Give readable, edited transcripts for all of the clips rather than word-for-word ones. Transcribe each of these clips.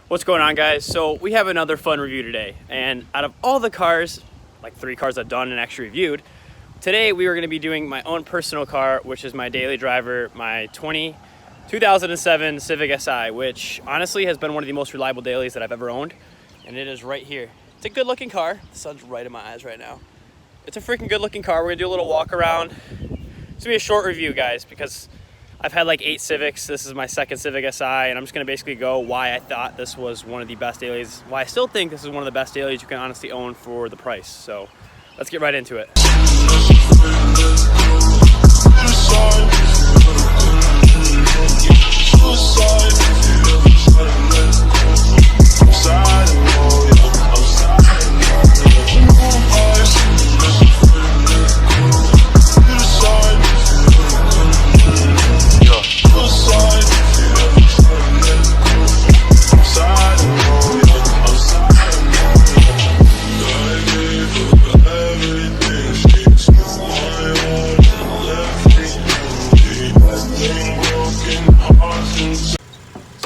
What's going on, guys? So we have another fun review today, and out of all the cars, like 3 cars I've done and actually reviewed, today we are going to be doing my own personal car, which is my daily driver, my 2007 Civic Si, which honestly has been one of the most reliable dailies that I've ever owned, and it is right here. It's a good looking car. The sun's right in my eyes right now. It's a freaking good looking car. We're gonna do a little walk around. It's gonna be a short review, guys, because I've had like 8 Civics. This is my second Civic Si, and I'm just gonna basically go why I thought this was one of the best dailies, why I still think this is one of the best dailies you can honestly own for the price. So let's get right into it.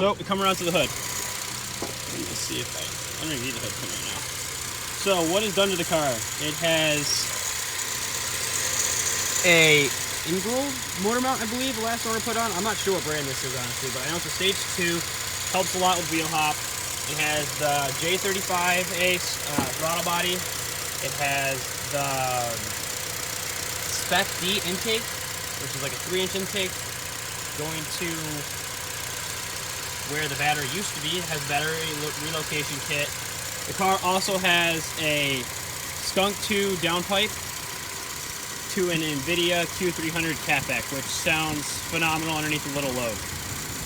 So we come around to the hood. Let me see if I don't even need the hood right now. So what is done to the car? It has a Ingrold motor mount, I believe, the last one I put on. I'm not sure what brand this is, honestly, but I know it's a stage 2. Helps a lot with wheel hop. It has the J35 Ace throttle body. It has the Spec D intake, which is like a 3-inch intake, going to where the battery used to be. It has battery relocation kit. The car also has a Skunk 2 downpipe to an NVIDIA Q300 catback, which sounds phenomenal underneath a little load.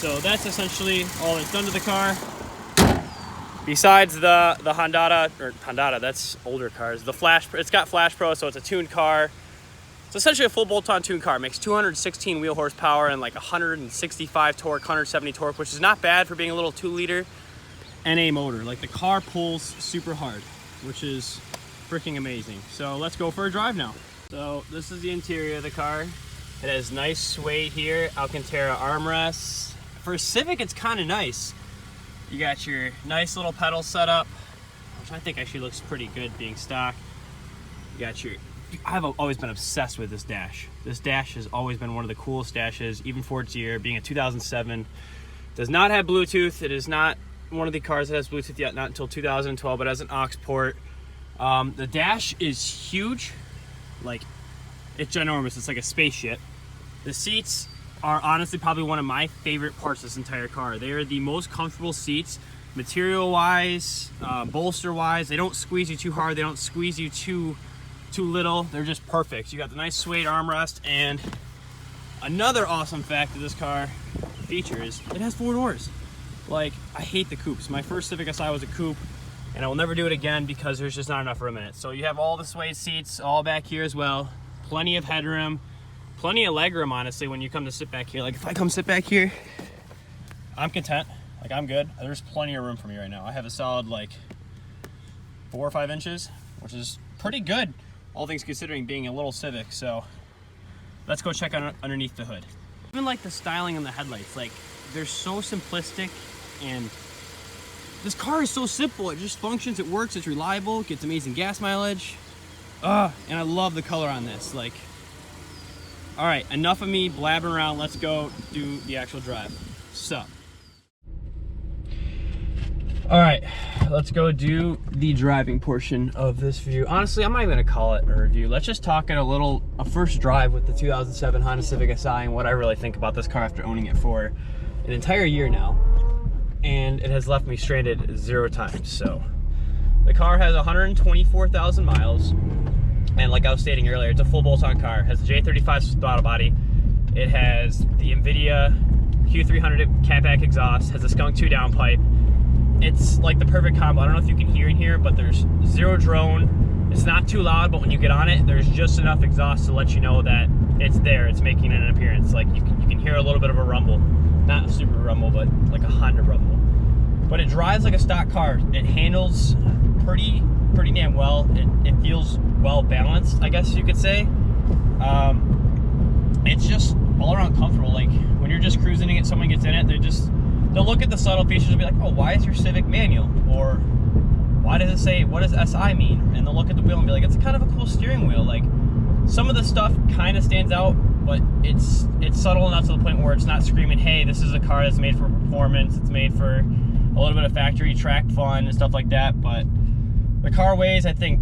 So that's essentially all that's done to the car. Besides the Honda, that's older cars. The Flash, it's got Flash Pro, so it's a tuned car. It's essentially a full bolt-on tuned car. It makes 216 wheel horsepower and like 165 torque, 170 torque, which is not bad for being a little 2-liter NA motor. Like, the car pulls super hard, which is freaking amazing. So let's go for a drive now. So this is the interior of the car. It has nice suede here, Alcantara armrests. For a Civic, it's kind of nice. You got your nice little pedal setup, which I think actually looks pretty good being stock. You got your I've always been obsessed with this dash. This dash has always been one of the coolest dashes, even for its year, being a 2007. Does not have Bluetooth. It is not one of the cars that has Bluetooth yet, not until 2012, but has an aux port. The dash is huge. Like, it's ginormous. It's like a spaceship. The seats are honestly probably one of my favorite parts of this entire car. They are the most comfortable seats, material-wise, bolster-wise. They don't squeeze you too hard. They don't squeeze you too little. They're just perfect. You got the nice suede armrest, and another awesome fact of this car feature is it has 4 doors. Like, I hate the coupes. My first Civic Si was a coupe, and I will never do it again because there's just not enough room in it. So you have all the suede seats all back here as well. Plenty of headroom, plenty of legroom, honestly, when you come to sit back here. Like, if I come sit back here, I'm content. Like, I'm good. There's plenty of room for me right now. I have a solid like 4 or 5 inches, which is pretty good, all things considering being a little Civic. So let's go check out underneath the hood. Even like the styling on the headlights, like, they're so simplistic, and this car is so simple. It just functions, it works, it's reliable, it gets amazing gas mileage. And I love the color on this. Like, all right, enough of me blabbing around. Let's go do the actual drive. Sup? All right, let's go do the driving portion of this review. Honestly, I'm not even gonna call it a review. Let's just talk at a first drive with the 2007 Honda Civic Si and what I really think about this car after owning it for an entire year now. And it has left me stranded 0 times. So the car has 124,000 miles. And like I was stating earlier, it's a full bolt-on car. It has the J35 throttle body. It has the NVIDIA Q300 catback exhaust, has a Skunk 2 downpipe. It's like the perfect combo. I don't know if you can hear in here, but there's 0 drone. It's not too loud, but when you get on it, there's just enough exhaust to let you know that it's there. It's making an appearance. Like, you can hear a little bit of a rumble. Not a super rumble, but like a Honda rumble. But it drives like a stock car. It handles pretty damn well. It feels well balanced, I guess you could say. It's just all around comfortable. Like when you're just cruising and someone gets in it, they'll look at the subtle features and be like, oh, why is your Civic manual? Or why does it say, what does SI mean? And they'll look at the wheel and be like, it's kind of a cool steering wheel. Like, some of the stuff kind of stands out, but it's subtle enough to the point where it's not screaming, hey, this is a car that's made for performance, it's made for a little bit of factory track fun and stuff like that. But the car weighs, I think,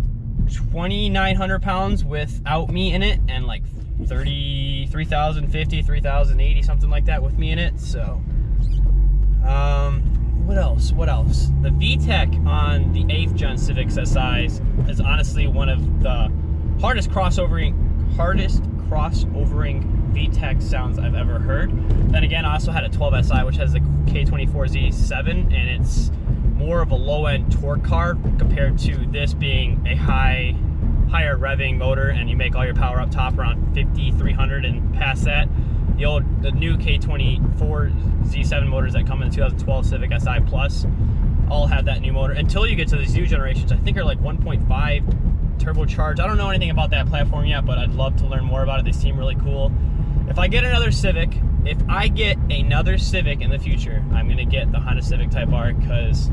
2,900 pounds without me in it, and like 3,050, 3,080, something like that with me in it. So what else? The VTEC on the 8th gen Civic SIs is honestly one of the hardest crossovering VTEC sounds I've ever heard. Then again, I also had a 12SI, which has the K24Z7, and it's more of a low-end torque car compared to this being a higher revving motor, and you make all your power up top around 5,300 and past that. The new K24Z7 motors that come in the 2012 Civic Si Plus all have that new motor until you get to these new generations. I think are like 1.5 turbocharged. I don't know anything about that platform yet, but I'd love to learn more about it. They seem really cool. If I get another Civic in the future, I'm gonna get the Honda Civic Type R, because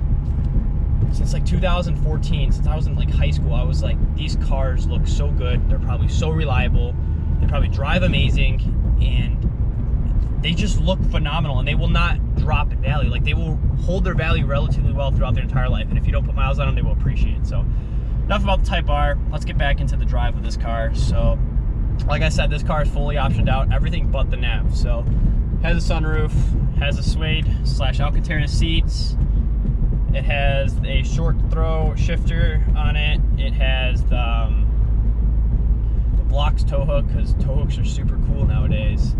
since like 2014, since I was in like high school, I was like, these cars look so good, they're probably so reliable, they probably drive amazing, and they just look phenomenal, and they will not drop in value. Like, they will hold their value relatively well throughout their entire life, and if you don't put miles on them, they will appreciate it. So enough about the Type R. Let's get back into the drive of this car. So, like I said, this car is fully optioned out, everything but the nav. So, has a sunroof, has a suede / Alcantara seats. It has a short throw shifter on it. It has the blocks tow hook, because tow hooks are super cool nowadays.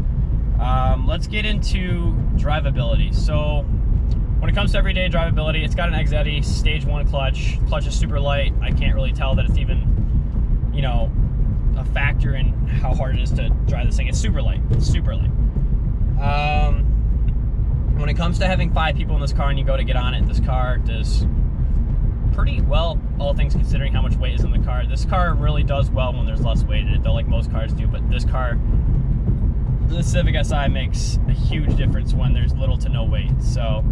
Let's get into drivability. So, when it comes to everyday drivability, it's got an XEddy stage 1 clutch. Clutch is super light. I can't really tell that it's even, you know, a factor in how hard it is to drive this thing. It's super light. It's super light. When it comes to having 5 people in this car and you go to get on it, this car does pretty well, all things considering how much weight is in the car. This car really does well when there's less weight in it, though, like most cars do. But this car, the Civic Si, makes a huge difference when there's little to no weight. So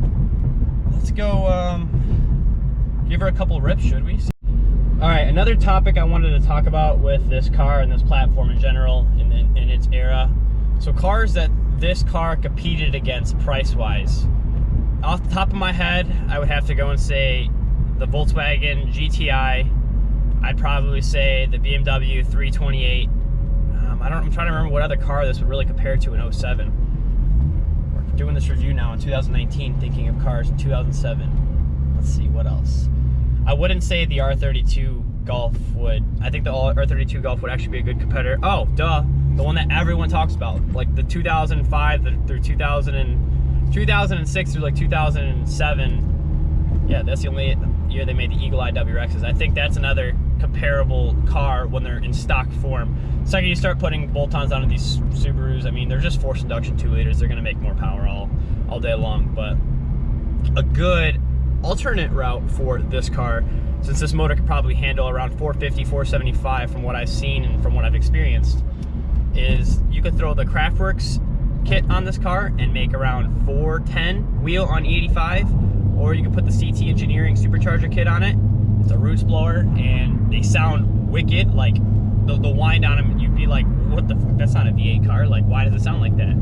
let's go give her a couple rips, should we? All right, another topic I wanted to talk about with this car and this platform in general in its era. So cars that this car competed against price-wise. Off the top of my head, I would have to go and say the Volkswagen GTI. I'd probably say the BMW 328. I'm trying to remember what other car this would really compare to in 07. We're doing this review now in 2019, thinking of cars in 2007. Let's see, what else? I wouldn't say the R32 Golf would. I think the R32 Golf would actually be a good competitor. Oh, duh. The one that everyone talks about. Like the 2005 through 2006 through like 2007. Yeah, that's the only year they made the Eagle Eye WRXs. I think that's another comparable car when they're in stock form. The second you start putting bolt-ons onto these Subarus, I mean, they're just forced induction 2 liters. They're going to make more power all day long. But a good alternate route for this car, since this motor could probably handle around 450, 475 from what I've seen and from what I've experienced, is you could throw the Craftworks kit on this car and make around 410 wheel on E85, or you could put the CT Engineering supercharger kit on it. It's a roots blower, and they sound wicked. Like the wind on them, you'd be like, what the fuck? That's not a V8 car. Like, why does it sound like that?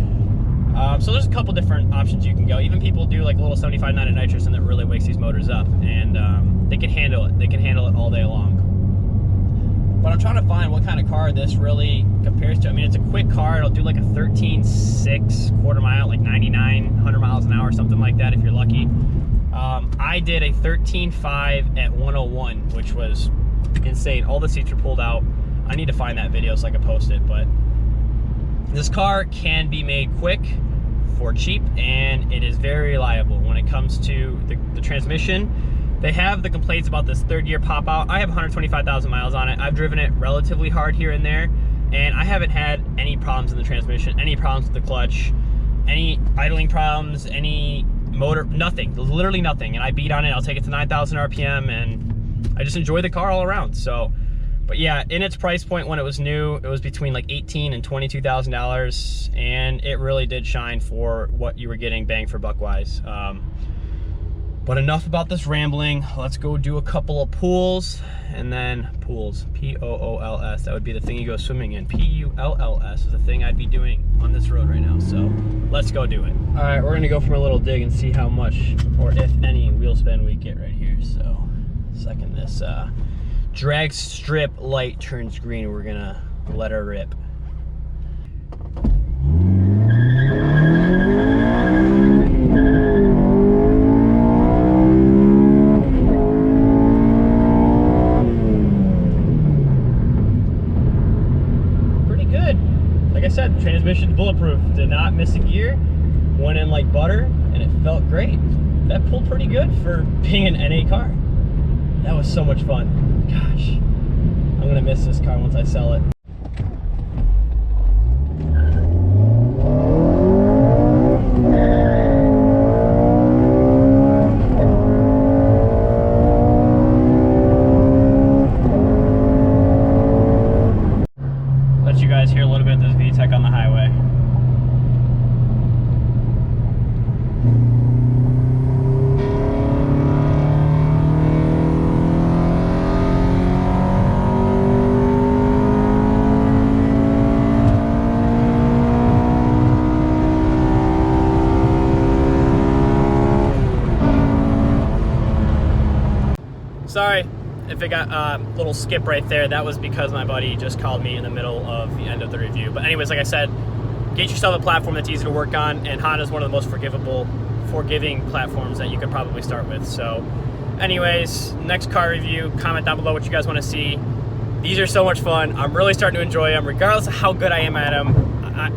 So there's a couple different options you can go. Even people do like a little 75.9 nitrous, and that really wakes these motors up, and they can handle it. They can handle it all day long. But I'm trying to find what kind of car this really compares to. I mean, it's a quick car. It'll do like a 13.6 quarter mile, like 100 miles an hour, something like that if you're lucky. I did a 13.5 at 101, which was insane. All the seats were pulled out. I need to find that video so I can post it. But this car can be made quick for cheap, and it is very reliable when it comes to the transmission. They have the complaints about this third gear pop out. I have 125,000 miles on it. I've driven it relatively hard here and there, and I haven't had any problems in the transmission, any problems with the clutch, any idling problems, any motor, nothing, literally nothing. And I beat on it. I'll take it to 9,000 RPM, and I just enjoy the car all around. So But yeah, in its price point when it was new, it was between like $18,000 and $22,000, and it really did shine for what you were getting bang for buck wise. But enough about this rambling. Let's go do a couple of pools, and then pools, P-O-O-L-S. That would be the thing you go swimming in. P-U-L-L-S is the thing I'd be doing on this road right now. So let's go do it. All right, we're gonna go for a little dig and see how much, or if any, wheel spin we get right here. So second this drag strip light turns green, we're gonna let her rip. Like I said, transmission's bulletproof. Did not miss a gear. Went in like butter, and it felt great. That pulled pretty good for being an NA car. That was so much fun. Gosh, I'm gonna miss this car once I sell it. Let you guys hear a little bit of this VTEC on the highway. Sorry if it got a little skip right there. That was because my buddy just called me in the middle of the end of the review. But anyways, like I said, get yourself a platform that's easy to work on, and Honda's one of the most forgiving platforms that you could probably start with. So anyways, next car review, comment down below what you guys want to see. These are so much fun. I'm really starting to enjoy them, regardless of how good I am at them.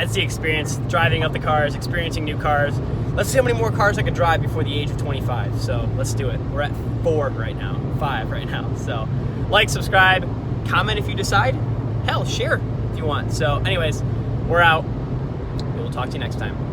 It's the experience, driving up the cars, experiencing new cars. Let's see how many more cars I can drive before the age of 25. So let's do it. We're at 4 right now, 5 right now. So like, subscribe, comment if you decide. Hell, share if you want. So anyways, we're out. We will talk to you next time.